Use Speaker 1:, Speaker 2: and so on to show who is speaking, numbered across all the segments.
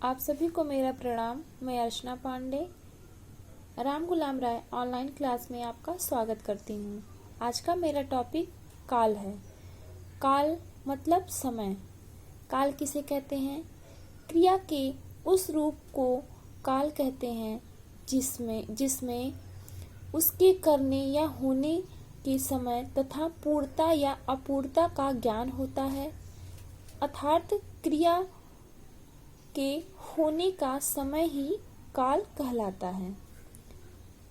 Speaker 1: आप सभी को मेरा प्रणाम। मैं अर्चना पांडे राम गुलाम राय ऑनलाइन क्लास में आपका स्वागत करती हूँ। आज का मेरा टॉपिक काल है। काल मतलब समय। काल किसे कहते हैं? क्रिया के उस रूप को काल कहते हैं जिसमें उसके करने या होने के समय तथा पूर्णता या अपूर्णता का ज्ञान होता है, अर्थात क्रिया के होने का समय ही काल कहलाता है।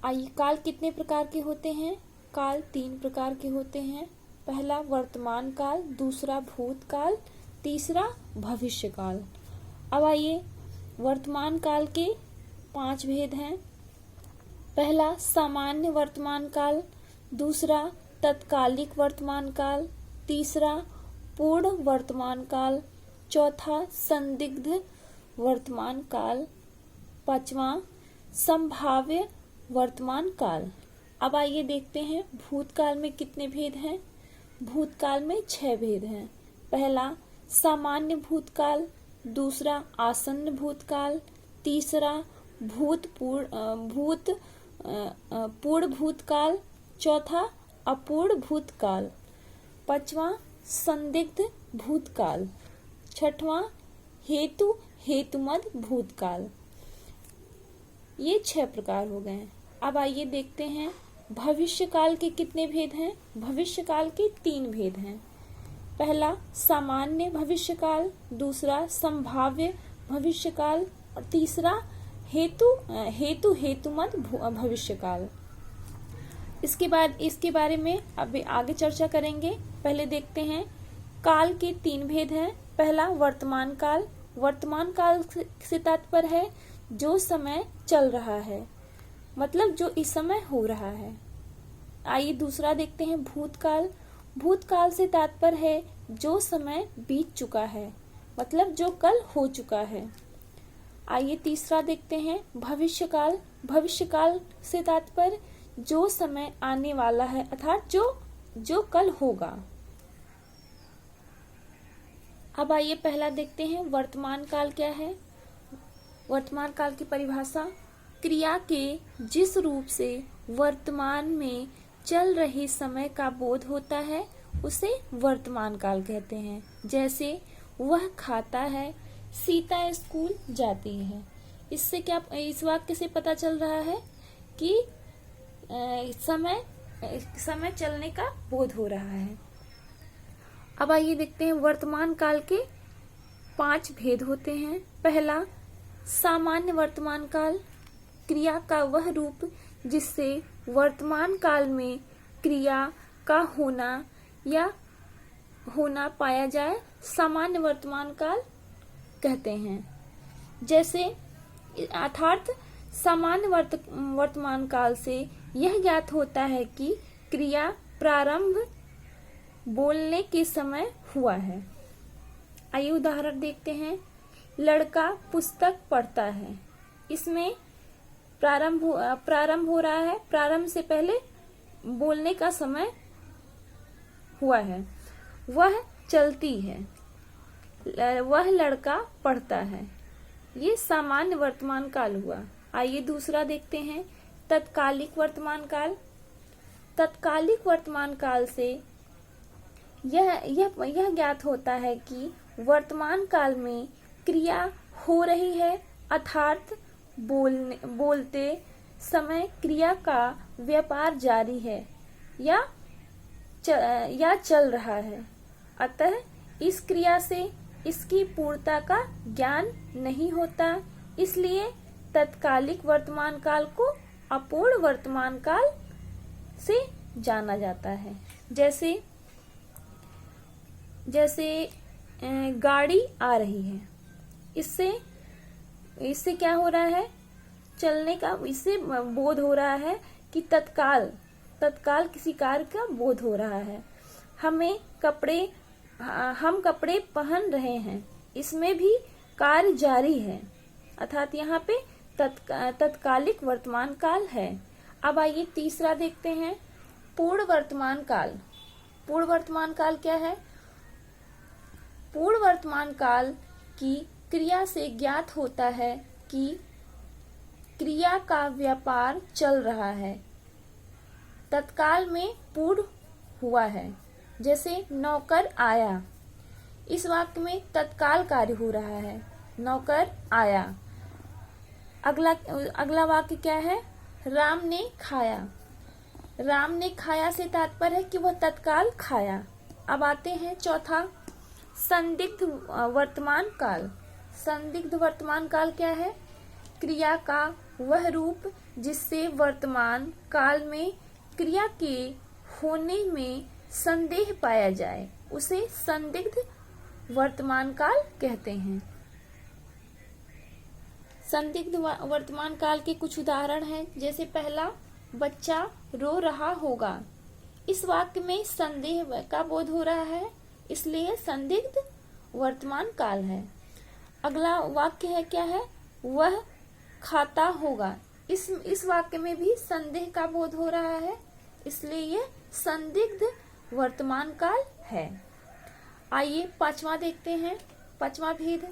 Speaker 1: आइए, काल कितने प्रकार के होते हैं? काल 3 प्रकार के होते हैं। पहला वर्तमान काल, दूसरा भूतकाल, तीसरा भविष्य काल। अब आइए, वर्तमान काल के 5 भेद हैं। पहला सामान्य वर्तमान काल, दूसरा तत्कालिक वर्तमान काल, तीसरा पूर्ण वर्तमान काल, चौथा संदिग्ध वर्तमान काल, पांचवा संभाव्य वर्तमान काल। अब आइए देखते हैं भूतकाल में कितने भेद हैं। भूतकाल में 6 भेद हैं। पहला सामान्य भूतकाल, दूसरा आसन्न भूतकाल, तीसरा पूर्ण भूतकाल, चौथा अपूर्ण भूतकाल, पांचवा संदिग्ध भूतकाल, छठवां हेतुमद भूतकाल। ये 6 प्रकार हो गए। अब आइए देखते हैं भविष्य काल के कितने भेद हैं। भविष्य काल के 3 भेद हैं। पहला सामान्य भविष्य काल, दूसरा संभाव्य भविष्य काल और तीसरा हेतुमद भविष्य काल। इसके बारे में अब आगे चर्चा करेंगे। पहले देखते हैं काल के 3 भेद हैं। पहला वर्तमान काल। वर्तमान काल से तात्पर्य है जो समय चल रहा है, मतलब जो इस समय हो रहा है। आइए दूसरा देखते हैं भूतकाल। भूतकाल से तात्पर्य है जो समय बीत चुका है, मतलब जो कल हो चुका है। आइए तीसरा देखते हैं भविष्य काल। भविष्य काल से तात्पर्य जो समय आने वाला है, अर्थात जो कल होगा। अब आइए पहला देखते हैं वर्तमान काल क्या है। वर्तमान काल की परिभाषा: क्रिया के जिस रूप से वर्तमान में चल रहे समय का बोध होता है उसे वर्तमान काल कहते हैं। जैसे वह खाता है, सीता स्कूल जाती है। इससे क्या, इस वाक्य से पता चल रहा है कि समय चलने का बोध हो रहा है। अब आइए देखते हैं वर्तमान काल के 5 भेद होते हैं। पहला सामान्य वर्तमान काल। क्रिया का वह रूप जिससे वर्तमान काल में क्रिया का होना पाया जाए, सामान्य वर्तमान काल कहते हैं। जैसे अर्थात सामान्य वर्तमान काल से यह ज्ञात होता है कि क्रिया प्रारंभ बोलने के समय हुआ है। आइए उदाहरण देखते हैं। लड़का पुस्तक पढ़ता है। इसमें प्रारंभ हो रहा है, प्रारंभ से पहले बोलने का समय हुआ है। वह चलती है, वह लड़का पढ़ता है। ये सामान्य वर्तमान काल हुआ। आइए दूसरा देखते हैं तत्कालिक वर्तमान काल। तत्कालिक वर्तमान काल से यह ज्ञात होता है कि वर्तमान काल में क्रिया हो रही है, अर्थात बोलते समय क्रिया का व्यापार जारी है या चल रहा है। अतः इस क्रिया से इसकी पूर्णता का ज्ञान नहीं होता। इसलिए तत्कालिक वर्तमान काल को अपूर्ण वर्तमान काल से जाना जाता है। जैसे गाड़ी आ रही है, इससे क्या हो रहा है? चलने का, इससे बोध हो रहा है कि तत्काल किसी कार्य का बोध हो रहा है। हम कपड़े पहन रहे हैं, इसमें भी कार्य जारी है, अर्थात यहाँ पे तत्कालिक वर्तमान काल है। अब आइए तीसरा देखते हैं पूर्ण वर्तमान काल। पूर्ण वर्तमान काल क्या है? पूर्ण वर्तमान काल की क्रिया से ज्ञात होता है कि क्रिया का व्यापार चल रहा है, तत्काल में पूर्ण हुआ है। जैसे नौकर आया, इस वाक्य में तत्काल कार्य हो रहा है, नौकर आया। अगला वाक्य क्या है? राम ने खाया। राम ने खाया से तात्पर्य है कि वह तत्काल खाया। अब आते हैं चौथा, संदिग्ध वर्तमान काल। संदिग्ध वर्तमान काल क्या है? क्रिया का वह रूप जिससे वर्तमान काल में क्रिया के होने में संदेह पाया जाए, उसे संदिग्ध वर्तमान काल कहते हैं। संदिग्ध वर्तमान काल के कुछ उदाहरण हैं, जैसे पहला, बच्चा रो रहा होगा। इस वाक्य में संदेह का बोध हो रहा है, इसलिए संदिग्ध वर्तमान काल है। अगला वाक्य है क्या है? वह खाता होगा। इस वाक्य में भी संदेह का बोध हो रहा है, इसलिए यह संदिग्ध वर्तमान काल है। आइए पांचवा देखते हैं, पांचवा भेद,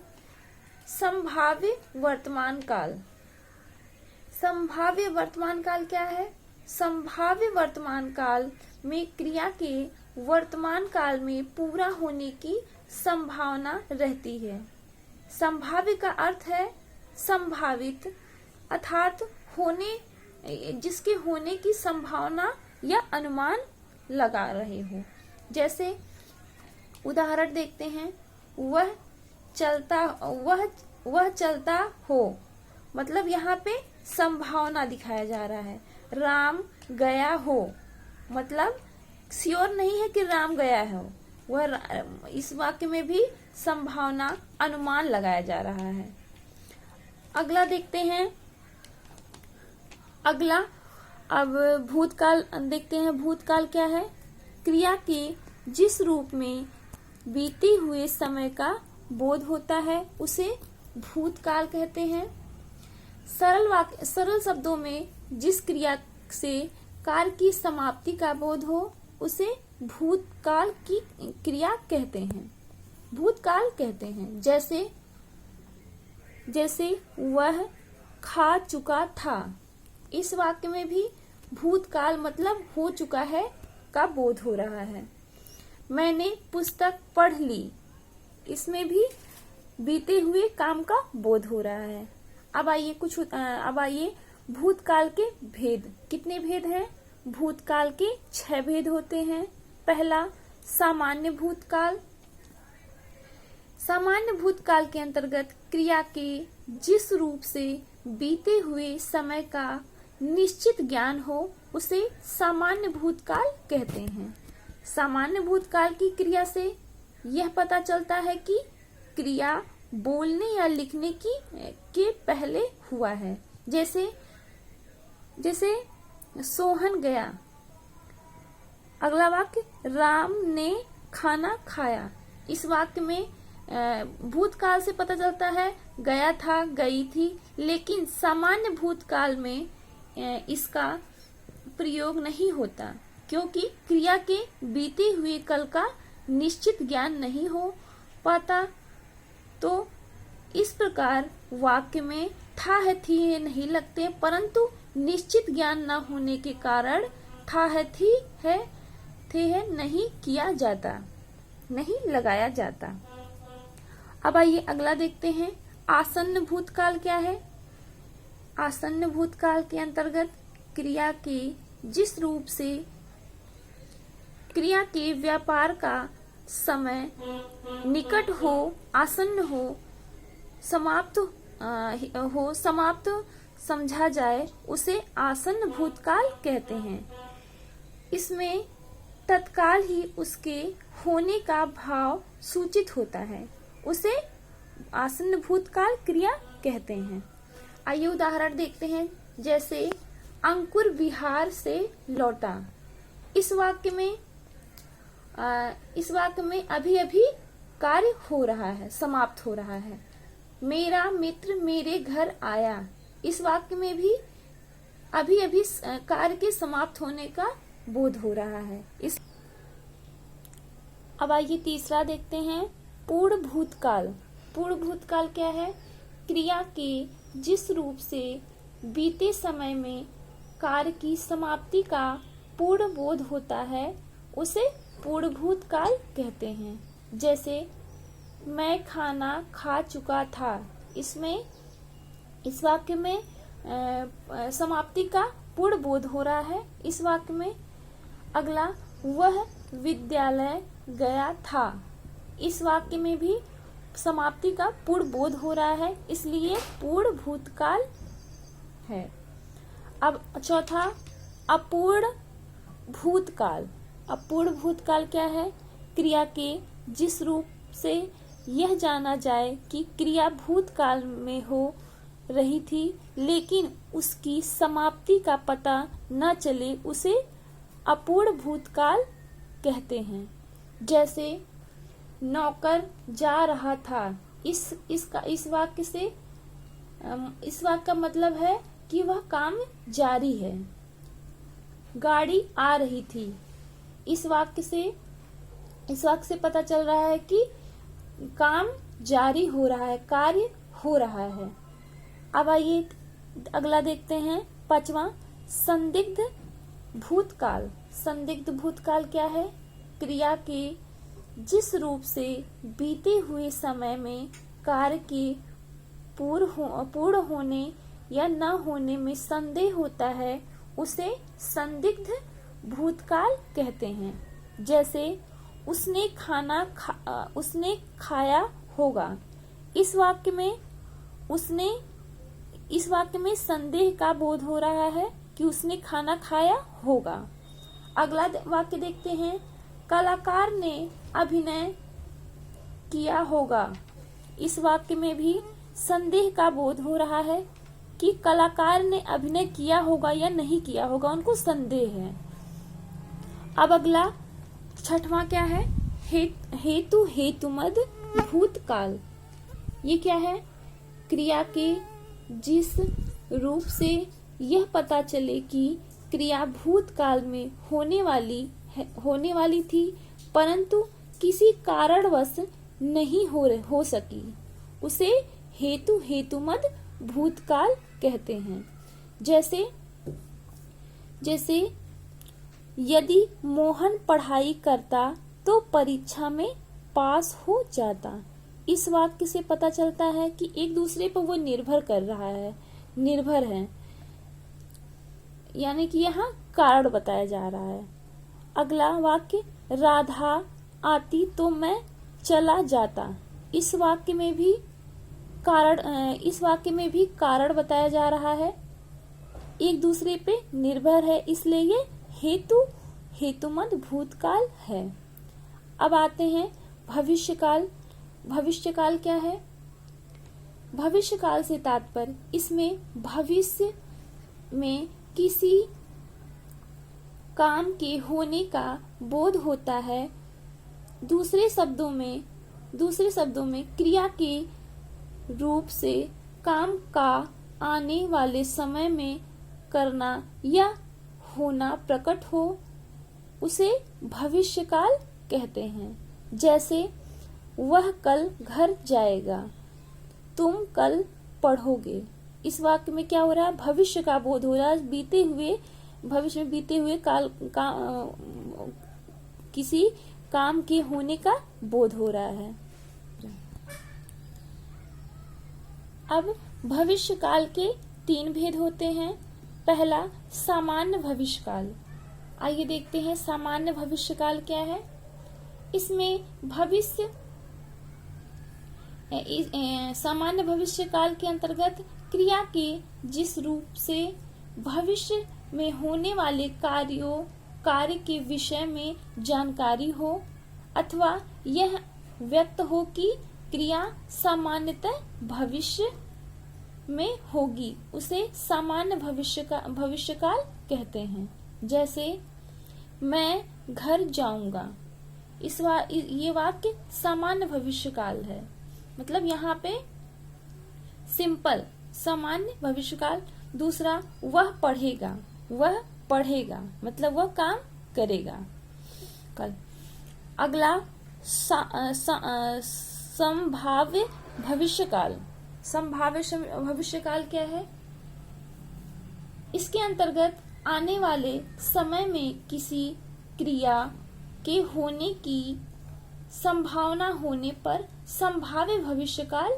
Speaker 1: संभाव्य वर्तमान काल। संभाव्य वर्तमान काल क्या है? संभाव्य वर्तमान काल में क्रिया के वर्तमान काल में पूरा होने की संभावना रहती है। संभाव्य का अर्थ है संभावित, अर्थात होने, जिसके होने की संभावना या अनुमान लगा रहे हो। जैसे उदाहरण देखते हैं, वह चलता हो, मतलब यहाँ पे संभावना दिखाया जा रहा है। राम गया हो, मतलब श्योर नहीं है कि राम गया हो, इस वाक्य में भी संभावना, अनुमान लगाया जा रहा है। अगला देखते हैं, अगला अब भूतकाल देखते हैं। भूतकाल क्या है? क्रिया के जिस रूप में बीते हुए समय का बोध होता है, उसे भूतकाल कहते हैं। सरल शब्दों में जिस क्रिया से कार्य की समाप्ति का बोध हो, उसे भूतकाल की क्रिया कहते हैं, भूतकाल कहते हैं। जैसे वह खा चुका था, इस वाक्य में भी भूतकाल मतलब हो चुका है का बोध हो रहा है। मैंने पुस्तक पढ़ ली, इसमें भी बीते हुए काम का बोध हो रहा है। अब आइए भूतकाल के भेद। कितने भेद हैं? भूतकाल के 6 भेद होते हैं। पहला, सामान्य भूतकाल। सामान्य भूतकाल के अंतर्गत क्रिया के जिस रूप से बीते हुए समय का निश्चित ज्ञान हो, उसे सामान्य भूतकाल कहते हैं। सामान्य भूतकाल की क्रिया से यह पता चलता है कि क्रिया बोलने या लिखने के पहले हुआ है। जैसे सोहन गया। अगला वाक्य, राम ने खाना खाया। इस वाक्य में भूतकाल से पता चलता है गया था, गई थी, लेकिन सामान्य भूतकाल में इसका प्रयोग नहीं होता, क्योंकि क्रिया के बीते हुए कल का निश्चित ज्ञान नहीं हो पाता। तो इस प्रकार वाक्य में था है थी है नहीं लगते, परंतु निश्चित ज्ञान न होने के कारण था है थी है थे है नहीं किया जाता, नहीं लगाया जाता। अब आइए अगला देखते हैं, आसन्न भूतकाल क्या है? आसन्न भूतकाल के अंतर्गत क्रिया के जिस रूप से क्रिया के व्यापार का समय निकट हो, आसन्न हो, समाप्त समझा जाए, उसे आसन्न भूतकाल कहते हैं। इसमें तत्काल ही उसके होने का भाव सूचित होता है, उसे आसन्न भूतकाल क्रिया कहते हैं। आइए उदाहरण देखते हैं, जैसे अंकुर विहार से लौटा। इस वाक्य में अभी अभी कार्य हो रहा है, समाप्त हो रहा है। मेरा मित्र मेरे घर आया, इस वाक्य में भी अभी अभी कार्य के समाप्त होने का बोध हो रहा है। अब आइए तीसरा देखते हैं, पूर्ण भूतकाल। पूर्व भूतकाल क्या है? क्रिया के जिस रूप से बीते समय में कार्य की समाप्ति का पूर्ण बोध होता है उसे पूर्व भूतकाल कहते हैं। जैसे मैं खाना खा चुका था, इसमें इस वाक्य में समाप्ति का पूर्ण बोध हो रहा है इस वाक्य में। अगला, वह विद्यालय गया था, इस वाक्य में भी समाप्ति का पूर्ण बोध हो रहा है, इसलिए पूर्ण भूतकाल है। अब चौथा, अपूर्ण भूतकाल। अपूर्ण भूतकाल क्या है? क्रिया के जिस रूप से यह जाना जाए कि क्रिया भूतकाल में हो रही थी लेकिन उसकी समाप्ति का पता न चले उसे अपूर्ण भूतकाल कहते हैं। जैसे नौकर जा रहा था, इस वाक्य से इस वाक्य का मतलब है कि वह काम जारी है। गाड़ी आ रही थी, इस वाक्य से पता चल रहा है कि काम जारी हो रहा है, कार्य हो रहा है। अब आइए अगला देखते हैं, पांचवा, संदिग्ध भूतकाल। संदिग्ध भूतकाल क्या है? क्रिया के जिस रूप से बीते हुए समय में कार्य के पूर्ण होने या न होने में संदेह होता है उसे संदिग्ध भूतकाल कहते हैं। जैसे उसने खाया होगा, इस वाक्य में संदेह का बोध हो रहा है कि उसने खाना खाया होगा। अगला वाक्य देखते हैं, कलाकार ने अभिनय किया होगा, इस वाक्य में भी संदेह का बोध हो रहा है कि कलाकार ने अभिनय किया होगा या नहीं किया होगा, उनको संदेह है। अब अगला छठवां क्या है? हेतुमद भूतकाल। ये क्या है? क्रिया के जिस रूप से यह पता चले कि क्रिया भूतकाल में होने वाली थी परंतु किसी कारणवश नहीं हो सकी, उसे हेतुमद भूतकाल कहते हैं। जैसे यदि मोहन पढ़ाई करता तो परीक्षा में पास हो जाता, इस वाक्य से पता चलता है कि एक दूसरे पर वो निर्भर है, यानी कि यहाँ कारण बताया जा रहा है। अगला वाक्य, राधा आती तो मैं चला जाता, इस वाक्य में भी कारण बताया जा रहा है, एक दूसरे पे निर्भर है, इसलिए ये हेतुमद भूतकाल है। अब आते हैं भविष्यकाल। भविष्यकाल क्या है? भविष्यकाल से तात्पर्य इसमें भविष्य में किसी काम के होने का बोध होता है। दूसरे शब्दों में क्रिया के रूप से काम का आने वाले समय में करना या होना प्रकट हो, उसे भविष्यकाल कहते हैं। जैसे वह कल घर जाएगा, तुम कल पढ़ोगे, इस वाक्य में क्या हो रहा है? भविष्य का बोध हो रहा है, भविष्य में बीते हुए किसी काम के होने का बोध हो रहा है। अब भविष्य काल के 3 भेद होते हैं। पहला, सामान्य भविष्य काल। आइए देखते हैं सामान्य भविष्य काल क्या है। इसमें सामान्य भविष्य काल के अंतर्गत क्रिया के जिस रूप से भविष्य में होने वाले कार्य के विषय में जानकारी हो अथवा यह व्यक्त हो कि क्रिया सामान्यतः भविष्य में होगी, उसे सामान्य भविष्य काल कहते हैं। जैसे मैं घर जाऊंगा, ये वाक्य सामान्य भविष्य काल है, मतलब यहाँ पे सिंपल सामान्य भविष्य काल। दूसरा, वह पढ़ेगा मतलब वह काम करेगा कल। अगला, संभाव्य भविष्यकाल। संभाव्य भविष्यकाल क्या है? इसके अंतर्गत आने वाले समय में किसी क्रिया के होने की संभावना होने पर संभाव्य भविष्यकाल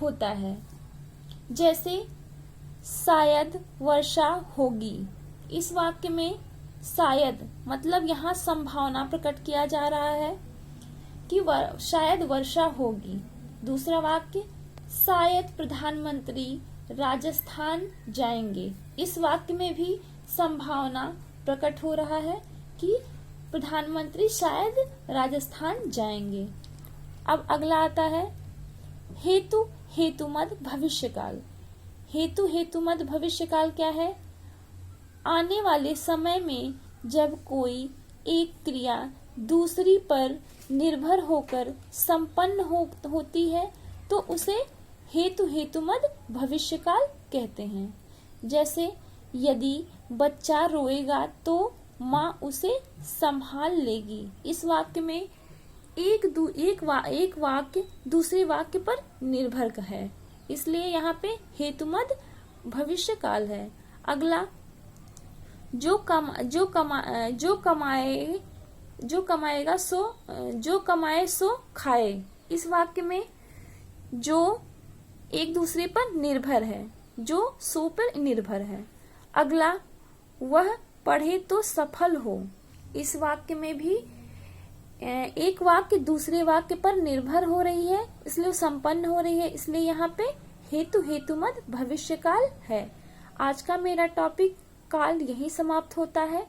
Speaker 1: होता है। जैसे शायद वर्षा होगी। इस वाक्य में शायद मतलब यहाँ संभावना प्रकट किया जा रहा है कि शायद वर्षा होगी। दूसरा वाक्य, शायद प्रधानमंत्री राजस्थान जाएंगे। इस वाक्य में भी संभावना प्रकट हो रहा है कि प्रधानमंत्री शायद राजस्थान जाएंगे। अब अगला आता है हेतु हेतुमद भविष्यकाल। हेतु हेतुमद भविष्यकाल क्या है? आने वाले समय में जब कोई एक क्रिया दूसरी पर निर्भर होकर संपन्न होती है तो उसे हेतु हेतुमद भविष्यकाल कहते हैं। जैसे यदि बच्चा रोएगा तो माँ उसे संभाल लेगी। इस वाक्य में एक वाक्य दूसरे वाक्य पर निर्भर है, इसलिए यहाँ पे हेतुमद भविष्यकाल है। अगला, जो कमाए सो खाए। इस वाक्य में जो एक दूसरे पर निर्भर है, जो सो पर निर्भर है। अगला, वह पढ़े तो सफल हो। इस वाक्य में भी एक वाक्य दूसरे वाक्य पर निर्भर हो रही है, इसलिए संपन्न हो रही है, इसलिए यहाँ पे हेतु हेतुमद भविष्यकाल है। आज का मेरा टॉपिक काल यही समाप्त होता है।